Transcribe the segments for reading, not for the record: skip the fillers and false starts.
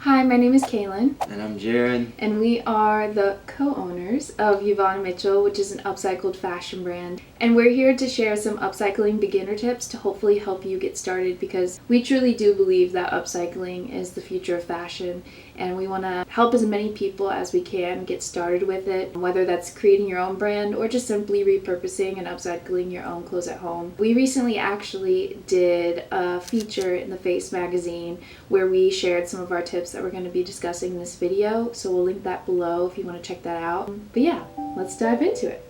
Hi, my name is Kaylin. And I'm Jared. And we are the co-owners of Yvonne and Mitchel, which is an upcycled fashion brand. And we're here to share some upcycling beginner tips to hopefully help you get started, because we truly do believe that upcycling is the future of fashion. And we want to help as many people as we can get started with it, whether that's creating your own brand or just simply repurposing and upcycling your own clothes at home. We recently actually did a feature in the Face magazine where we shared some of our tips that we're going to be discussing in this video, so we'll link that below if you want to check that out. But yeah, let's dive into it.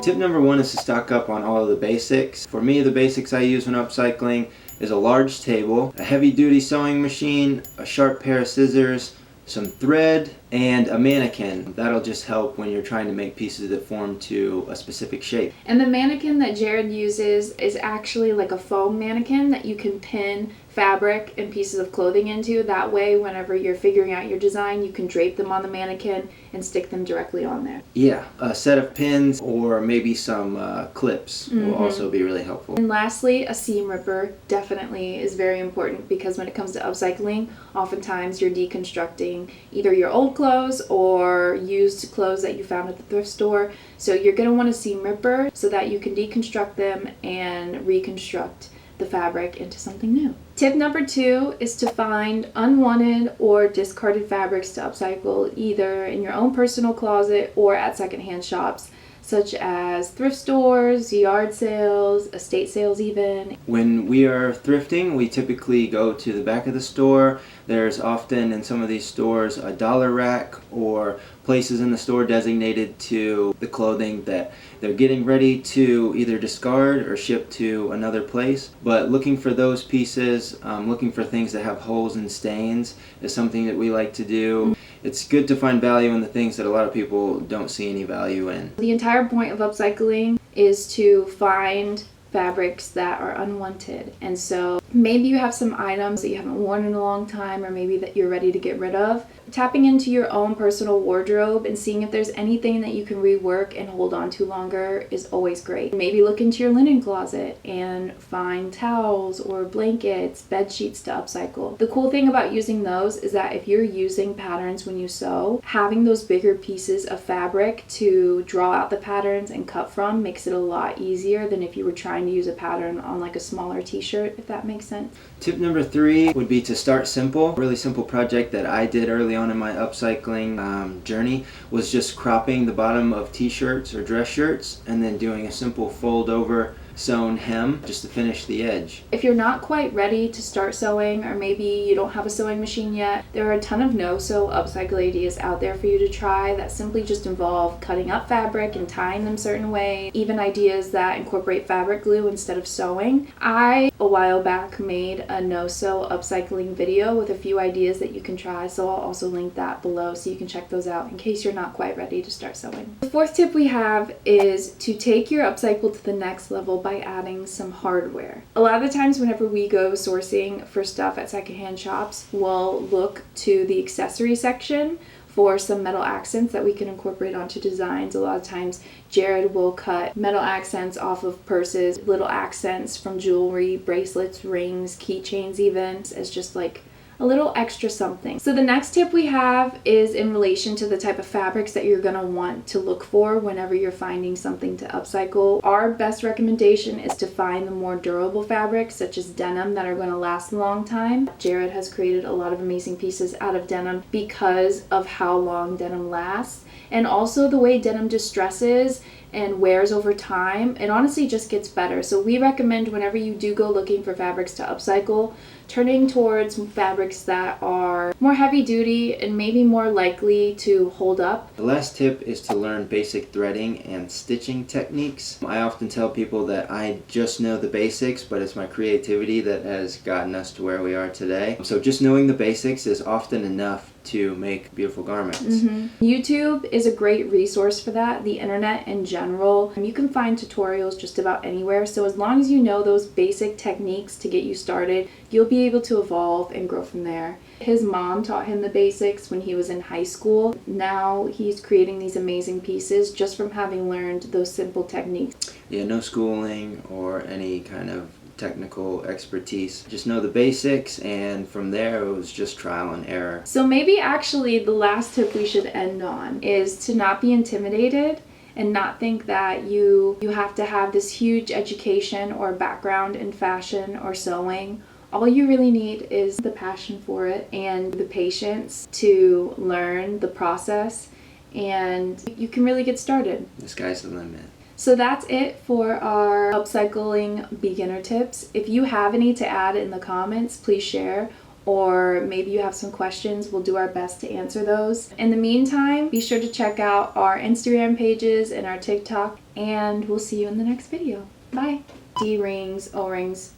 Tip number one is to stock up on all of the basics. For me, the basics I use when upcycling is a large table, a heavy-duty sewing machine, a sharp pair of scissors, some thread, and a mannequin. That'll just help when you're trying to make pieces that form to a specific shape. And the mannequin that Jared uses is actually like a foam mannequin that you can pin fabric and pieces of clothing into. That way, whenever you're figuring out your design, you can drape them on the mannequin and stick them directly on there. Yeah, a set of pins or maybe some clips will also be really helpful. And lastly, a seam ripper definitely is very important, because when it comes to upcycling, oftentimes you're deconstructing either your old clothes or used clothes that you found at the thrift store. So you're going to want a seam ripper so that you can deconstruct them and reconstruct the fabric into something new. Tip number 2 is to find unwanted or discarded fabrics to upcycle, either in your own personal closet or at secondhand shops, such as thrift stores, yard sales, estate sales even. When we are thrifting, we typically go to the back of the store. There's often in some of these stores a dollar rack or places in the store designated to the clothing that they're getting ready to either discard or ship to another place. But looking for those pieces, looking for things that have holes and stains is something that we like to do. It's good to find value in the things that a lot of people don't see any value in. The entire point of upcycling is to find fabrics that are unwanted. And so maybe you have some items that you haven't worn in a long time, or maybe that you're ready to get rid of. Tapping into your own personal wardrobe and seeing if there's anything that you can rework and hold on to longer is always great. Maybe look into your linen closet and find towels or blankets, bed sheets to upcycle. The cool thing about using those is that if you're using patterns when you sew, having those bigger pieces of fabric to draw out the patterns and cut from makes it a lot easier than if you were trying to use a pattern on like a smaller t-shirt, if that makes sense. Tip number 3 would be to start simple. A really simple project that I did early on in my upcycling journey was just cropping the bottom of t-shirts or dress shirts and then doing a simple fold over sewn hem just to finish the edge. If you're not quite ready to start sewing, or maybe you don't have a sewing machine yet, there are a ton of no-sew upcycle ideas out there for you to try that simply just involve cutting up fabric and tying them certain ways, even ideas that incorporate fabric glue instead of sewing. I, a while back, made a no-sew upcycling video with a few ideas that you can try, so I'll also link that below so you can check those out in case you're not quite ready to start sewing. The 4th tip we have is to take your upcycle to the next level by adding some hardware. A lot of the times whenever we go sourcing for stuff at secondhand shops, we'll look to the accessory section for some metal accents that we can incorporate onto designs. A lot of times Jared will cut metal accents off of purses, little accents from jewelry, bracelets, rings, keychains even, as just like a little extra something. So the next tip we have is in relation to the type of fabrics that you're gonna want to look for whenever you're finding something to upcycle. Our best recommendation is to find the more durable fabrics, such as denim, that are gonna last a long time. Jared has created a lot of amazing pieces out of denim because of how long denim lasts, and also the way denim distresses and wears over time. It honestly just gets better. So we recommend whenever you do go looking for fabrics to upcycle, turning towards fabrics that are more heavy duty and maybe more likely to hold up. The last tip is to learn basic threading and stitching techniques. I often tell people that I just know the basics, but it's my creativity that has gotten us to where we are today. So just knowing the basics is often enough to make beautiful garments. YouTube is a great resource for that, the internet in general. You can find tutorials just about anywhere, so as long as you know those basic techniques to get you started, you'll be able to evolve and grow from there. His mom taught him the basics when he was in high school. Now he's creating these amazing pieces just from having learned those simple techniques. Yeah, no schooling or any kind of technical expertise. Just know the basics, and from there it was just trial and error. So maybe actually the last tip we should end on is to not be intimidated and not think that you have to have this huge education or background in fashion or sewing. All you really need is the passion for it and the patience to learn the process, and you can really get started. The sky's the limit. So that's it for our upcycling beginner tips. If you have any to add in the comments, please share. Or maybe you have some questions, we'll do our best to answer those. In the meantime, be sure to check out our Instagram pages and our TikTok, and we'll see you in the next video. Bye. D-rings, O-rings.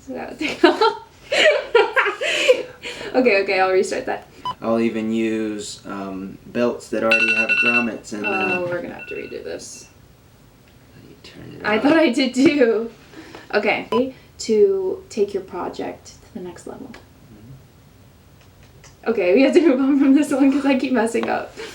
So that Okay, I'll restart that. I'll even use belts that already have grommets in them. Oh, we're gonna have to redo this. You turn it I off. thought I did too. Okay, to take your project to the next level. Okay, we have to move on from this one because I keep messing up.